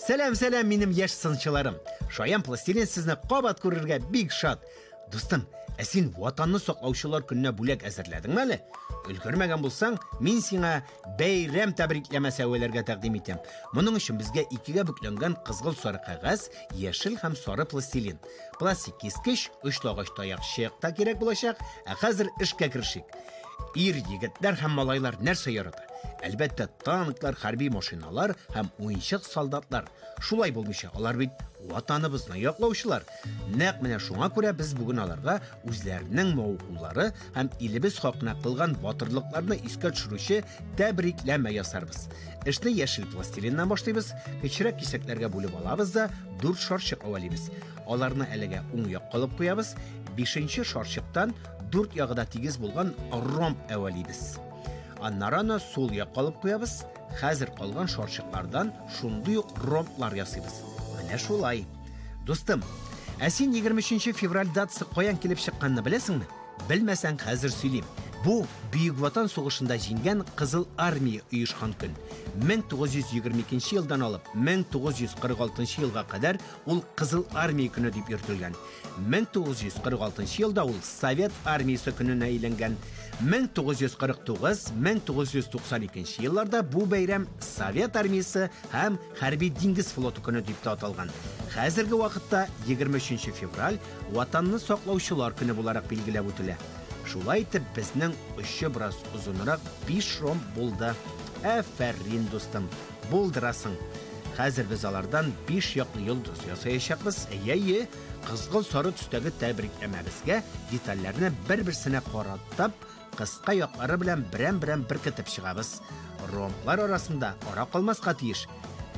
Сәлем, минем яшь сынчыларым. Шаян пластилин сезне кабат күрергә бик шат. Дустым, син ватанны саклаучылар көненә бүләк әзерләдеңме әле? Өлгермәгән булсаң, мин сиңа бәйрәм тәбрикләмә сәвияләргә тәкъдим итәм. Моның өчен безгә икегә бүкләнгән кызгылт сары кәгазь, яшел һәм сары пластилин. Пластик кискеч, очлагач таякчык та кирәк булачак. Хәзер эшкә керешик. Ир, егетләр һәм малайлар нәрсә ярата? Әлбәттә, танклар, хәрби машиналар һәм уенчык солдатлар. Шулай булмыйча, алар бит ватаныбызны яклаучылар. Нәкъ менә шуңа күрә без бүген аларга үзләренең мавыгулары һәм илебез хакына кылган батырлыкларны искә төшерүче тәбрикләмә ясарбыз. Эшне яшел пластилиннан башлыйбыз, кечерәк кисәкләргә бүлеп алабыз да 4 шарчык авалыйбыз. Аларны әлегә уң якка алып куябыз, 5нче шарчыктан 4 ягыда тигез булган ромб авалыйбыз. Аннараны сол якка алып куябыз, хәзер калган шарчыклардан шундый ук ромблар ясыйбыз. Менә шулай. Дустым, син 23 февраль датасы каян килеп чыкканны беләсеңме? Белмәсәң, хәзер сөйлим. Бу Бөек Ватан сугышында җиңгән Кызыл армия оешкан көн. 1922 елдан алып 1946 елга кадәр ул Кызыл армия көне дип йөртелгән. 1946 елда ул Совет армиясе көненә әйләнгән. 1949-1992 елларда бу бәйрәм Совет армиясе һәм хәрби диңгез флоты көне дип аталган. Хәзерге вакытта 23 февраль ватанны саклаучылар көне буларак билгеләп үтелә. Шулай итеп, безнең очы бераз узынрак 5 ромб булды. Афәрин, дустым, булдырасың. Хәзер без алардан 5 яклы йолдыз ясаячакбыз. Әйе, кызгыл сары төстәге тәбрикләмәбезгә детальләрне бер-берсенә каратып, кыска яклары белән берәм-берәм беркетеп чыгабыз. Ромблар арасында ара калмаска тиеш.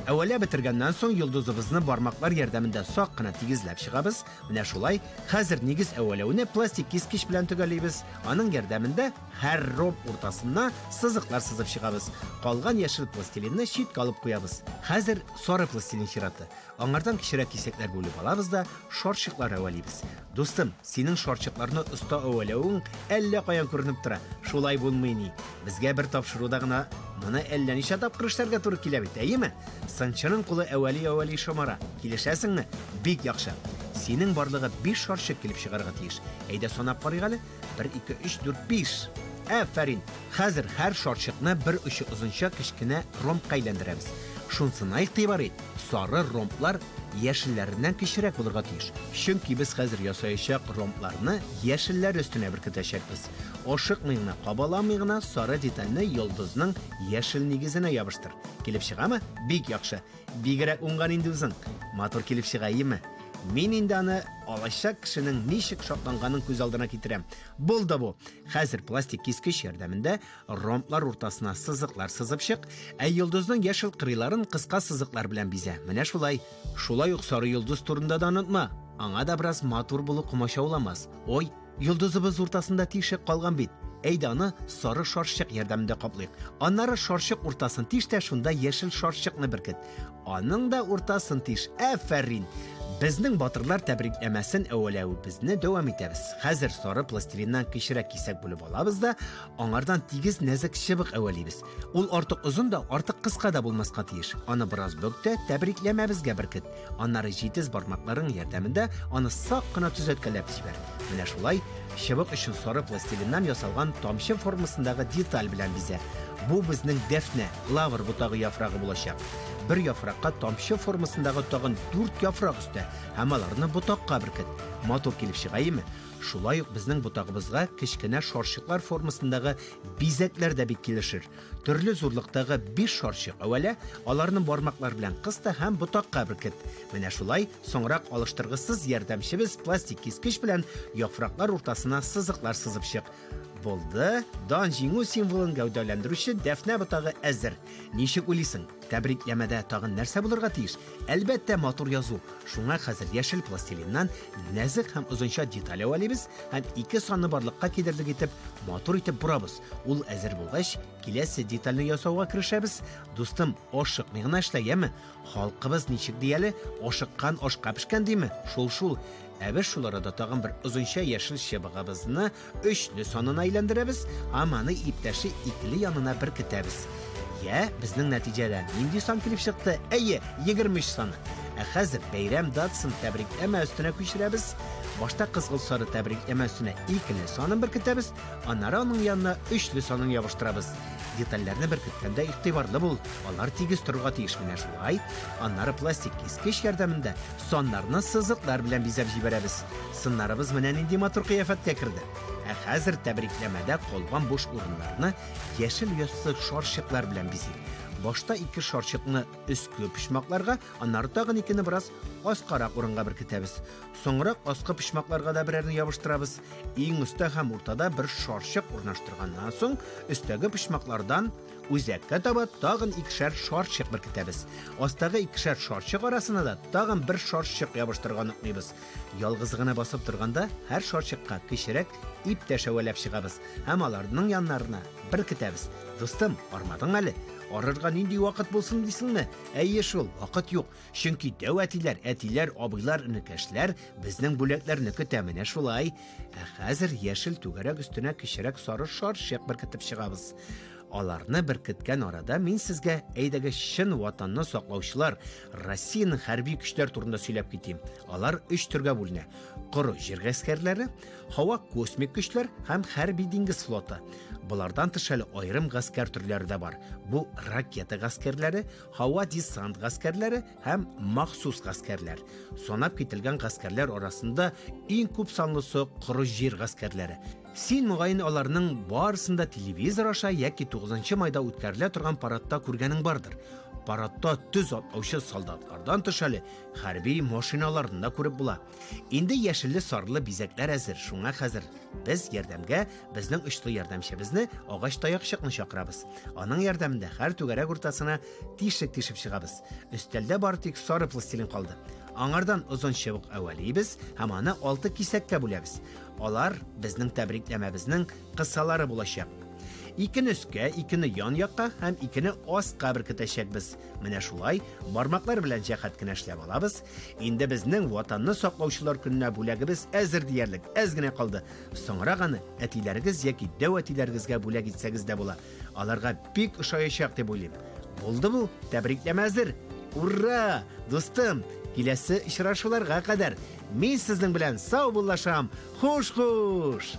Әвәлә бетергәннән соң йолдызыбызны бармаклар ярдәмендә сак кына тигезләп чыгабыз. Менә шулай, хәзер нигез әвәләүне пластик кискеч белән төгәлибез. Аның ярдәмендә һәр ромб уртасына сызыклар сызып чыгабыз. Калган яшел пластилинны читкә алып куябыз. Хәзер сары пластилин чираты. Аңардан кичерәк кисәкләр бүлеп алабыз да шарчыклар әвәлибез. Дустым, синең шарчыкларны оста әвәләүең әллә каян күренеп тора. Шулай булмый ни. Безгә бер тапшыруда гына моны әллә ничә тапкыр эшләргә туры килә бит, әйеме? Сынчының кулы әвәли шомара. Килешәсеңме? Бик яхшы. Синең барлыгы 5 шарчык килеп чыгарга тиеш. Әйдә санап карыйк әле. 1 2 3 4 5. Афәрин. Хәзер һәр шарчыкны бер очы озынча кечкенә ромбка әйләндерәбез. Шунсына игътибар ит. Сары ромблар яшелләреннән кечерәк булырга тиеш. Чөнки без хәзер ясаячак ромбларны яшелләр өстенә беркетәчәкбез. Ашыкмыйгына, кабаламыйгына сары детальне йолдызның яшел нигезенә ябыштыр. Килеп чыгамы? Бик яхшы. Бигрәк уңган инде үзең. Матур килеп чыгайымы? Мин инде аны алачак кешенең ничек шатланганын күз алдына китерәм. Булды бу. Хәзер пластик кискеч ярдәмендә ромблар уртасына сызыклар сызып чык, йолдызның яшел кырыйларын кыска сызыклар белән бизә. Менә шулай. Шулай ук сары йолдыз турында да онытма. Аңа да бераз матур булу комачауламас. Ой, йолдызыбыз уртасында тишек калган бит. Әйдә аны сары шарчык ярдәмендә каплыйк. Аннары шарчык уртасын тиш тә шунда яшел шарчыкны беркет. Аның да уртасын тиш. Афәрин. Безнең батырлар тәбрикләмәсен әвәләүебезне дәвам итәбез. Хәзер сары пластилиннан кечерәк кисәк бүлеп алабыз да, аңардан тигез нәзек чыбык әвәлибез. Ул артык озын да, артык кыска да булмаска тиеш. Аны бераз бөктә, тәбрикләмәбезгә беркет. Аннары җитез бармакларың ярдәмендә аны сак кына төзәткәләп җибәр. Менә шулай, чыбык өчен сары пластилиннан ясалган тамчы формасындагы деталь белән бизә. Бу безнең дәфнә, лавр бутагы яфрагы булачак. Бер яфракка тамчы формасындагы тагын 4 яфрак өстә, һәм аларны ботакка беркет. Матур килеп чыгайымы? Шулай ук безнең ботагыбызга кечкенә шарчыклар формасындагы бизәкләр дә бик килешер. Төрле зурлыктагы 5 шарчык әвәлә аларны бармаклар белән кыста һәм ботакка беркет. Менә шулай, соңрак алыштыргысыз ярдәмчебез пластик кискеч белән яфраклар уртасына сызыклар сызып чык. Булды. Дан җиңү символын гәүдәләндерүче дәфнә ботагы әзер. Ничек уйлыйсың? Тәбрикләмәдә тагын нәрсә булырга тиеш? Әлбәттә, матур язу. Шуңа хәзер яшел пластилиннан нәзек һәм озынча деталь алабыз һәм 2 санны барлыкка кидерлек итеп, матур итеп бурабыз. Ул әзер булгач, киләсе детальне ясауга керешәбез. Дустым, ашыкмый гына эшләгәме? Халкыбыз ничек дияле? Ашыккан ашка пешкән диме? Шул. Әбез шул арада тагын бер озынча яшел чыбыгыбызны 3ле санына әйләндерәбез, һәм аны иптәше 2ле янына беркетәбез. Я, безнең нәтиҗәдә нинди сан килеп чыкты? Әйе, 23 саны. Хәзер бәйрәм датасын тәбрикләмә өстенә күчерәбез. Башта кызгылт сары тәбрикләмә өстенә 2 санын беркетәбез, аннары аның янына 3 санын ябыштырабыз. Детальләрне беркеткәндә игътибарлы бул. Алар тигез торырга тиеш менә шулай. Аннары пластик кискеч ярдәмендә саннарны сызыклар белән бизәп җибәрәбез. Сыннарыбыз менә нинди матур кыяфәткә керде. Хәзер тәбрикләмәдә калган буш урыннарны яшел яссык шарчыклар белән бизик. Башта 2 шарчыкны өскө почмакларга, аннары тагын 2-не бераз аскарак урынга беркетәбез. Соңрак аскы почмакларга да берәрне ябыштырабыз. Иң өстә һәм уртада бер шарчык урнаштырганнан соң, өстәге почмаклардан үзәккә таба тагын 2 шарчык беркетәбез. Астагы 2 шарчык арасына да тагын бер шарчык ябыштырган уклыйбыз. Ялгыз гына басып торганда, һәр шарчыкка кечерәк ип тәшәвәләп чыгабыз һәм аларның яннарына беркетәбез. Достым, армадың әле? Арырга нинди вакыт булсын дисеңме? Әйе шул, вакыт юк. Чөнки дәвәтиләр, әтиләр, абыйлар, инекәшләр безнең бүләкләрне көтә менә шулай. Хәзер яшел түгәрәк өстенә кечерәк сары шарчык беркетеп чыгабыз. Аларны беркеткән арада мин сезгә әйдәге чын ватанны саклаучылар, Россияның хәрби көчләр турында сөйләп китим. Алар 3 төргә бүленә. Коры җир гаскәрләре, һава космик көчләр һәм хәрби диңгез флоты. Булардан тыш әле аерым гаскәр төрләре дә бар. Бу ракета гаскәрләре, һава десант гаскәрләре һәм махсус гаскәрләр. Санап кителгән гаскәрләр арасында иң күп санлысы коры җир гаскәрләре. Син мөгаен аларның барысында телевизор аша яки 9 майда үткәрелә торган парадта күргәнең бардыр. Парадта төз атлаучы солдатлардан тыш әле хәрби машиналарны да күреп була. Инде яшелле сарлы бизәкләр әзер. Шуңа хәзер без ярдәмгә безнең очлы ярдәмчебезне агач таякчыкны чакырабыз. Аның ярдәмендә һәр түгәрәк уртасына тишек тишеп чыгабыз. Өстәлдә бары тик сары пластилин калды. Аңардан озын чыбык әвәлибез һәм аны 6 кисәккә бүләбез. Алар безнең тәбрикләмәбезнең кысалары булачак. 2 өскә, 2 ян якка һәм 2 астка беркетәчәкбез. Менә шулай бармаклар белән җәһәт кенә эшләп алабыз. Инде безнең ватанны саклаучылар көненә бүләгебез әзер диярлек, әз генә калды. Соңрак аны әтиләрегез яки дәвәтиләрегезгә бүләк итсәгез дә була. Аларга бик ошаячак дип уйлыйм. Булды бу, тәбрикләмә әзер. Ура! Достым, киләсе очрашуларга кадәр мин сезнең белән сау булашам. Хуш-хуш!